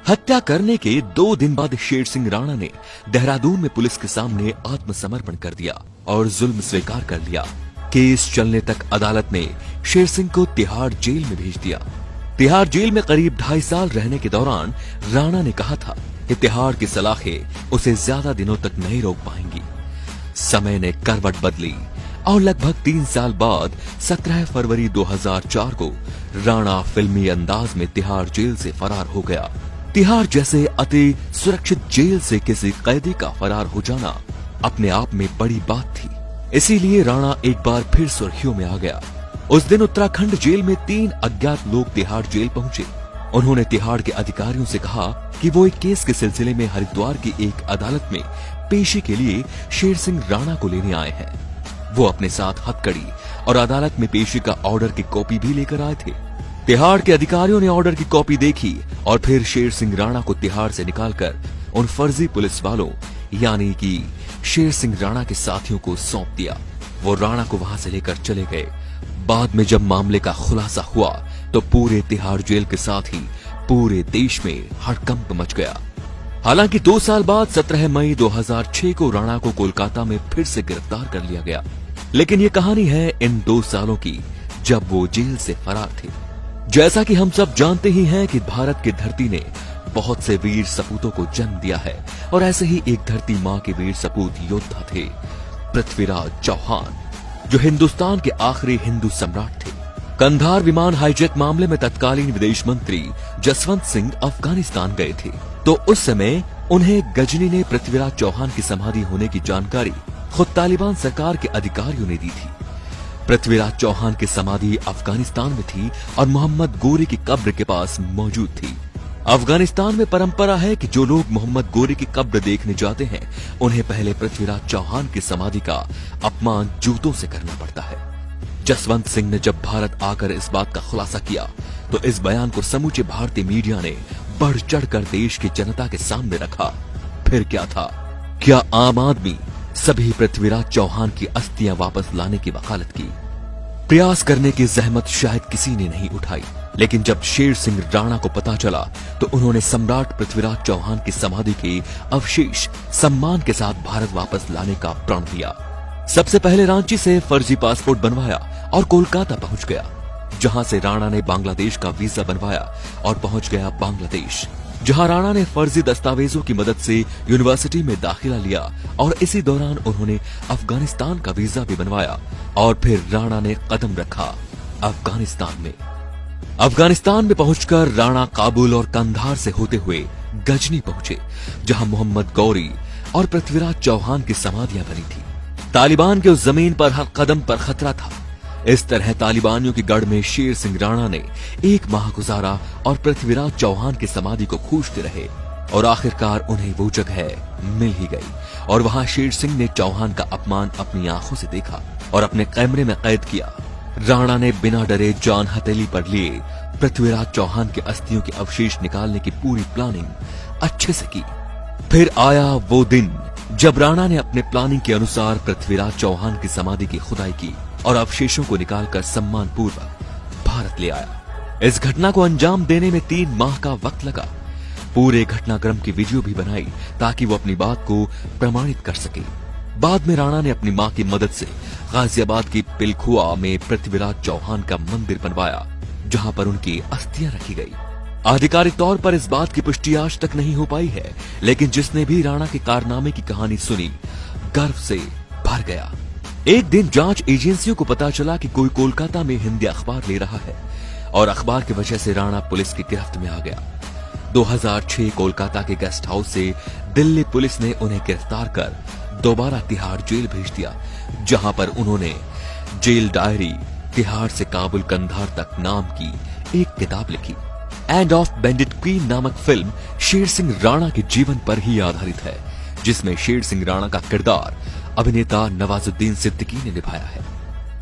हत्या करने के 2 दिन बाद शेर सिंह राणा ने देहरादून में पुलिस के सामने आत्मसमर्पण कर दिया और जुल्म स्वीकार कर लिया। केस चलने तक अदालत ने शेर सिंह को तिहाड़ जेल में भेज दिया। तिहाड़ जेल में करीब 2.5 साल रहने के दौरान राणा ने कहा था कि तिहाड़ की सलाखें उसे ज्यादा दिनों तक नहीं रोक पाएंगी। समय ने करवट बदली और लगभग 3 साल बाद 17 फरवरी 2004 को राणा फिल्मी अंदाज में तिहाड़ जेल से फरार हो गया। तिहाड़ जैसे अति सुरक्षित जेल से किसी कैदी का फरार हो जाना अपने आप में बड़ी बात थी। इसीलिए राणा एक बार फिर सुर्खियों में आ गया। उस दिन उत्तराखंड जेल में 3 अज्ञात लोग तिहाड़ जेल पहुंचे। उन्होंने तिहाड़ के अधिकारियों से कहा कि वो एक केस के सिलसिले में हरिद्वार की एक अदालत में पेशी के लिए शेर सिंह राणा को लेने आए हैं। वो अपने साथ हथकड़ी और अदालत में पेशी का ऑर्डर की कॉपी भी लेकर आए थे। तिहाड़ के अधिकारियों ने ऑर्डर की कॉपी देखी और फिर शेर सिंह राणा को तिहाड़ से निकालकर उन फर्जी पुलिस वालों यानी कि शेर सिंह राणा के साथियों को सौंप दिया। वो राणा को वहां से लेकर चले गए। बाद में जब मामले का खुलासा हुआ तो पूरे तिहाड़ जेल के साथ ही पूरे देश में हड़कंप मच गया। हालांकि 2 साल बाद 17 मई 2006 को राणा को कोलकाता में फिर से गिरफ्तार कर लिया गया। लेकिन ये कहानी है इन 2 सालों की जब वो जेल से फरार थे। जैसा कि हम सब जानते ही हैं कि भारत की धरती ने बहुत से वीर सपूतों को जन्म दिया है और ऐसे ही एक धरती माँ के वीर सपूत योद्धा थे पृथ्वीराज चौहान, जो हिंदुस्तान के आखिरी हिंदू सम्राट थे। कंधार विमान हाईजैक मामले में तत्कालीन विदेश मंत्री जसवंत सिंह अफगानिस्तान गए थे, तो उस समय उन्हें गजनी ने पृथ्वीराज चौहान की समाधि होने की जानकारी खुद तालिबान सरकार के अधिकारियों ने दी थी। पृथ्वीराज चौहान की समाधि अफगानिस्तान में थी और मोहम्मद गोरी की कब्र के पास मौजूद थी। अफगानिस्तान में परंपरा है कि जो लोग मोहम्मद गोरी की कब्र देखने जाते हैं उन्हें पहले पृथ्वीराज चौहान की समाधि का अपमान जूतों से करना पड़ता है। जसवंत सिंह ने जब भारत आकर इस बात का खुलासा किया तो इस बयान को समूचे भारतीय मीडिया ने बढ़ चढ़कर देश की जनता के सामने रखा। फिर क्या था? क्या आम आदमी सभी पृथ्वीराज चौहान की अस्थियां वापस लाने की वकालत की? प्रयास करने की जहमत शायद किसी ने नहीं उठाई, लेकिन जब शेर सिंह राणा को पता चला तो उन्होंने सम्राट पृथ्वीराज चौहान की समाधि के अवशेष सम्मान के साथ भारत वापस लाने का प्रण लिया। सबसे पहले रांची से फर्जी पासपोर्ट बनवाया और कोलकाता पहुंच गया, जहां से राणा ने बांग्लादेश का वीजा बनवाया और पहुंच गया बांग्लादेश, जहां राणा ने फर्जी दस्तावेजों की मदद से यूनिवर्सिटी में दाखिला लिया और इसी दौरान उन्होंने अफगानिस्तान का वीजा भी बनवाया और फिर राणा ने कदम रखा अफगानिस्तान में। अफगानिस्तान में पहुंचकर राणा काबुल और कंधार से होते हुए गजनी पहुंचे, जहां मोहम्मद गौरी और पृथ्वीराज चौहान की समाधियां बनी थी। तालिबान के उस जमीन पर हर कदम पर खतरा था। इस तरह तालिबानियों की गढ़ में शेर सिंह राणा ने 1 माह गुजारा और पृथ्वीराज चौहान की समाधि को खोजते रहे और आखिरकार उन्हें वो जगह मिल ही गई और वहां शेर सिंह ने चौहान का अपमान अपनी आंखों से देखा और अपने कैमरे में कैद किया। राणा ने बिना डरे जान हथेली पर लिए पृथ्वीराज चौहान के अस्थियों के अवशेष निकालने की पूरी प्लानिंग अच्छे से की। फिर आया वो दिन जब राणा ने अपने प्लानिंग के अनुसार पृथ्वीराज चौहान की समाधि की खुदाई की और अवशेषों को निकालकर सम्मान पूर्वक भारत ले आया। इस घटना को अंजाम देने में 3 माह का वक्त लगा। पूरे घटनाक्रम की वीडियो भी बनाई ताकि वो अपनी बात को प्रमाणित कर सके। बाद में राणा ने अपनी मां की मदद से गाजियाबाद की पिलखुआ में पृथ्वीराज चौहान का मंदिर बनवाया, जहां पर उनकी अस्थियां रखी गई। आधिकारिक तौर पर इस बात की पुष्टि आज तक नहीं हो पाई है, लेकिन जिसने भी राणा के कारनामे की कहानी सुनी गर्व से भर गया। एक दिन जांच एजेंसियों को पता चला कि कोई कोलकाता में हिंदी अखबार ले रहा है और अखबार की वजह से राणा पुलिस की गिरफ्त में आ गया। 2006 कोलकाता के गेस्ट हाउस से दिल्ली पुलिस ने उन्हें गिरफ्तार कर दोबारा तिहाड़ जेल भेज दिया, जहां पर उन्होंने जेल डायरी तिहाड़ से काबुल कंधार तक नाम की एक किताब लिखी। एंड ऑफ बेंडिट क्वीन नामक फिल्म शेर सिंह राणा के जीवन पर ही आधारित है, जिसमें शेर सिंह राणा का किरदार अभिनेता नवाजुद्दीन सिद्दीकी ने निभाया है।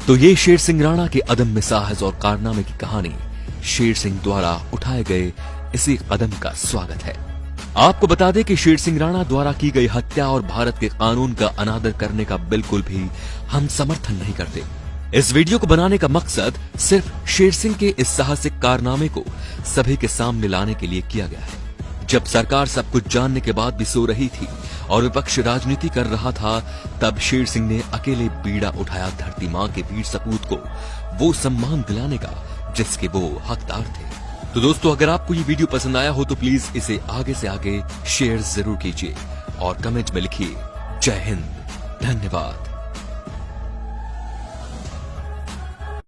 तो ये शेर सिंह राणा के अदम्य साहस और कारनामे की कहानी शेर सिंह द्वारा उठाए गए इसी कदम का स्वागत है। आपको बता दें कि शेर सिंह राणा द्वारा की गई हत्या और भारत के कानून का अनादर करने का बिल्कुल भी हम समर्थन नहीं करते। इस वीडियो को बनाने का मकसद सिर्फ शेर सिंह के इस साहसिक कारनामे को सभी के सामने लाने के लिए किया गया है, जब सरकार सब कुछ जानने के बाद भी सो रही थी और विपक्ष राजनीति कर रहा था, तब शेर सिंह ने अकेले बीड़ा उठाया धरती मां के वीर सपूत को वो सम्मान दिलाने का जिसके वो हकदार थे। तो दोस्तों, अगर आपको ये वीडियो पसंद आया हो तो प्लीज इसे आगे से आगे शेयर जरूर कीजिए और कमेंट में लिखिए जय हिंद, धन्यवाद।